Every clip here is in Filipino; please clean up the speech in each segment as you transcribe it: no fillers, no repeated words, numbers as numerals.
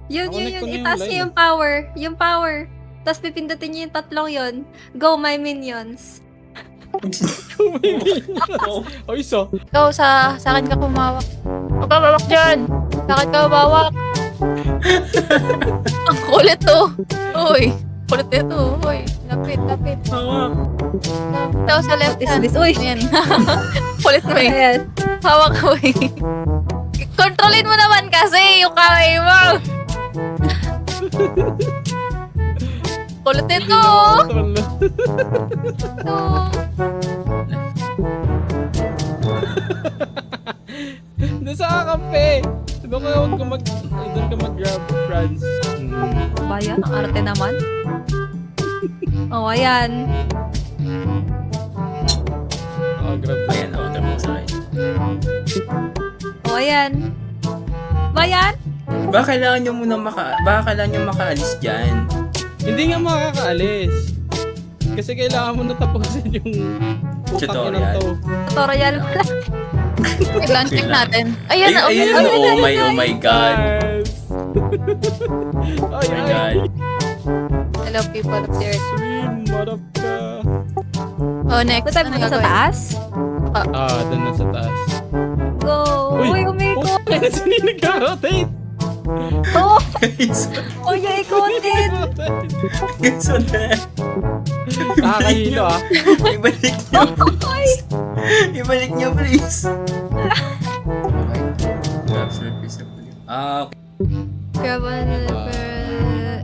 Yun, Connect ko na yung itaas line niyo yung power. Yung power. Tapos pipindutin niyo yung tatlong yun. Go, my minions. Oy, so. Ikaw, sa akin ka kumawak. Huwag ka mawak dyan. Sa akin ka mawak. Ang kulit to. Uy, kulit nito. Uy, lapit. Hawak. Ikaw sa left What is hand. this? Uy! Ayan. Kulit mo eh. Ayan. Hawak ko eh. Kontrolin mo naman kasi yung kamay mo. Kulit nito. Ito. Doon sa kakampi. Doon ka mag-grab, Franz. Bayan, ang arte naman. Oh, ayan. Grab. Ayan, ako tapos sa akin. Oh, ayan. Bayan? Baka kailangan nyo makaalis dyan. Hindi nga makakaalis. Kasi kailangan mo natapusin yung putang ina Tutorial. to. Tutorial pala. Wait lang, check natin. Ayan na, Ayun, oh my God. Yes. Oh my God. Hello people of the earth. Swim, marapka. Oh, next. Ba't tayo Ano punta sa gagawin? taas? Doon na sa taas. Go! Uy, umikot! Kaya sino yung nag-rotate? Oh! Guys, Oh, yung ikotin! guys, wala. Nakakahilo Ibalik nyo. Ibalik nyo, please. Okay. Grab surface of blue. Okay. Grab on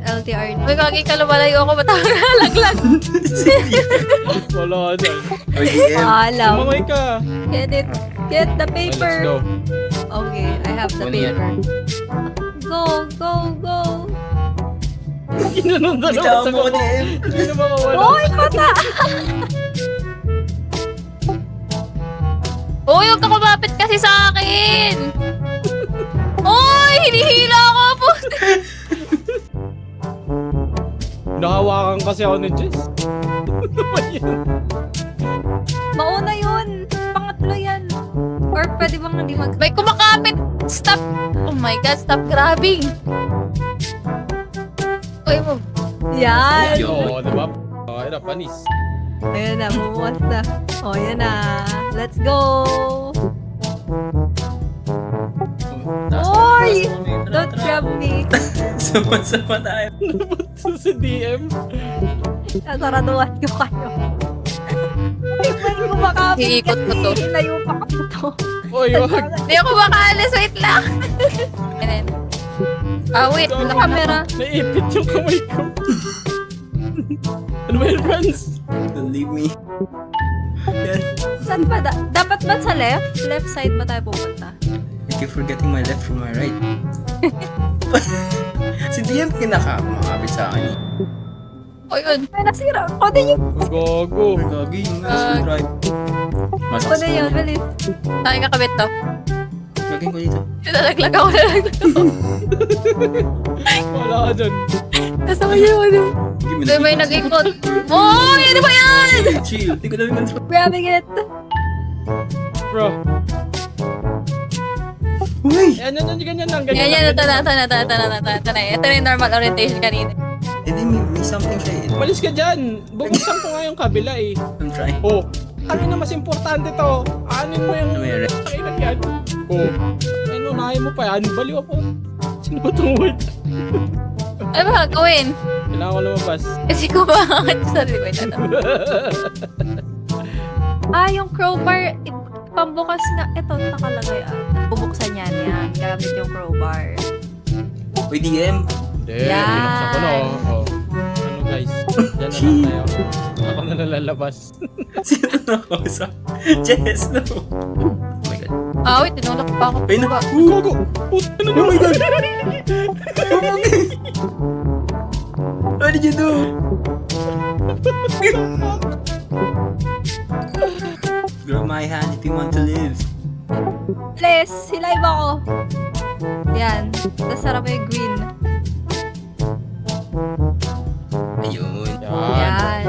LTR. Uy, kagi ka lumalayo ako. Ba't ako nalaglag? Wala dyan. O, DM. Alam. Umamay ka. Get it. Get the Let's paper. go. Okay, I have the Ano yan? paper. Go! Ginanong Bitaw sa mo, kamay. DM. Hindi na makawala. Uy, pata! Uy, huwag ka kumapit kasi sa akin! Uy, hinihila ako po! Nahawakan kasi ako ni Jess. Ano ba yan? Mauna yun. Pangatlo yan. Or pwede bang hindi mag... May kumakapit! Stop! Oh my God, stop grabbing! Uy, mo. Yan! Oo, diba? Okay na, panis. Ayan na, bumukas na. O, ayan na. Let's go! Oy! Don't grab me. Sama-sama tayo. So, sa DM. Nasaraduhan ko kayo. Ay, pwede ko makapit Iikot ko to. kasi hinayo pa ko to. Oy, wag. Hindi ako makaalis, wait lang! Ayan. Wait, Sa camera. Naipit yung kamay ko. Ano ba yun, Franz? Don't leave me. Yan. Saan ba? Dapat ba sa left? Left side ba tayo pupunta? I keep forgetting my left from my right. Si DM kumakapit sa akin. O yun. Ay, nasira. O, din yung... Gogo. Gagi, yung nasa drive. O, din yun. Bilis. Saan kakabit to? Gagawin ko dito. Nalaglag ako. Wala ka dyan. Kasama niyo ano? Ito may nag-ikot. Uy, ano ba yan? Chill, hindi ko na control. Grabbing it. Bro. Uy! Yan, ganyan lang. Yan, ito na. Ito na yung normal orientation kanina. Hindi, may something siya eh. Malis ka dyan. Bubuksan ko nga yung kabila eh. I'm trying. Oh, ano na mas importante to? Anin mo yung... Ano may red? Kailan yan? Oh. Ay, nunahin mo pa yan. Baliw ako. Sino ba itong word? Ano ba gagawin? Kailangan ko lumabas. Kasi kumakakit sa sarili ko. Yung crowbar. Pambukas nga. Ito, nakalagay. Bubuksan yan. Gamit yung crowbar. Uy, DM! Hindi, Yan. binuksan ko na. Oh. Ano guys? Diyan na lang tayo. Ako na nalalabas. Sino na ako sa... Jess, no! Oh my God. Wait, tinulak pa ako. Ay, na! Gogo! Puta na Oh my God! naman! What did you do? Grab my hand if you want to live. Please, silive ako. Yan. Tapos sarap yung green. Ayun. Yan.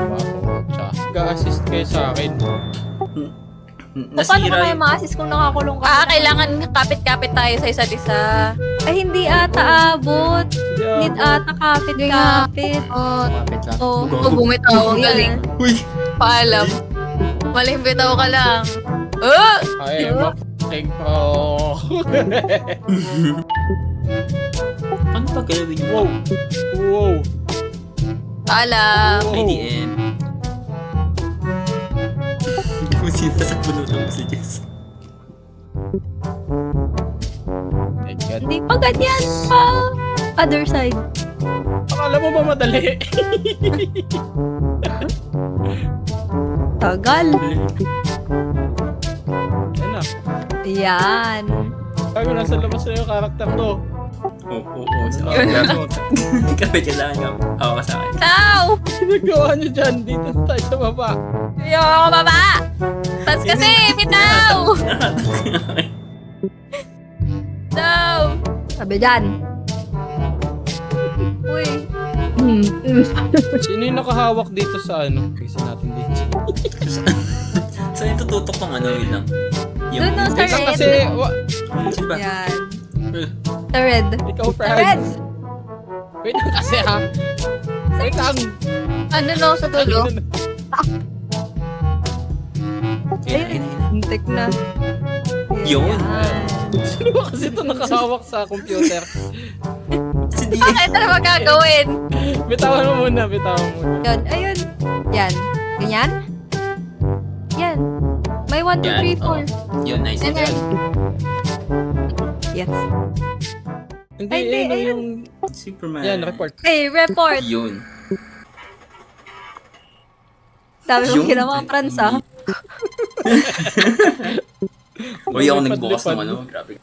Ga-assist kayo sa akin. Paano ko kayo ma-assist kung nakakulong ka? Kailangan kapit-kapit tayo sa isa't isa. Ay, hindi ata abot. need ata kapit. Oh, Kapit lang. Oh. oh, bumitaw. Ang galing. Uy! Paalam. Maling bitaw ka lang. Oh! I am a f***ing pro. Ano pa gawin niyo? Wow. Wow. Paalam. Wow. IDM. Kung sino sa punutan mo si Jess. My God. Hindi pa ganyan pa. Other side. Akala mo ba madali? Tagal. Yan na. Yan. Bago nasa labas na yung karakter to. Oo. Yun na. Kapit kailangan nga. Ako ka sa akin. Ow! Sinagawa niyo dyan. Dito tayo sa baba. Ayoko baba! Tas kasi, bitaw! No! Sabi dyan. Uy. Sino yung nakahawak dito sa ano? Kasi natin dito. Saan yung tututok ng ano yun lang? Doon no, sa Wait lang red. kasi, Sino ba? Yan. Eh, Sa red. ikaw Sa red. Franz. Wait lang kasi ha. Wait lang. Ano no, sa tulo? Ayun. Muntik na. Yun. Yan. Sino ba kasi ito nakahawak sa computer? Si DM. Bakit ano magagawin? Bitawan mo muna, bitawan mo muna. Yun. Ayun. Yan. Ganyan? Yan. May 1, 2, 3, 4. Yun, nice. And then, Yes. Hindi, Ay, hindi, ano ayun. yung... Superman. Yan, report. Hey, report. Yun. Dami Yun. mong ginawa, Franz, ah. Uy, ako nagbukas ng ano. Grabe.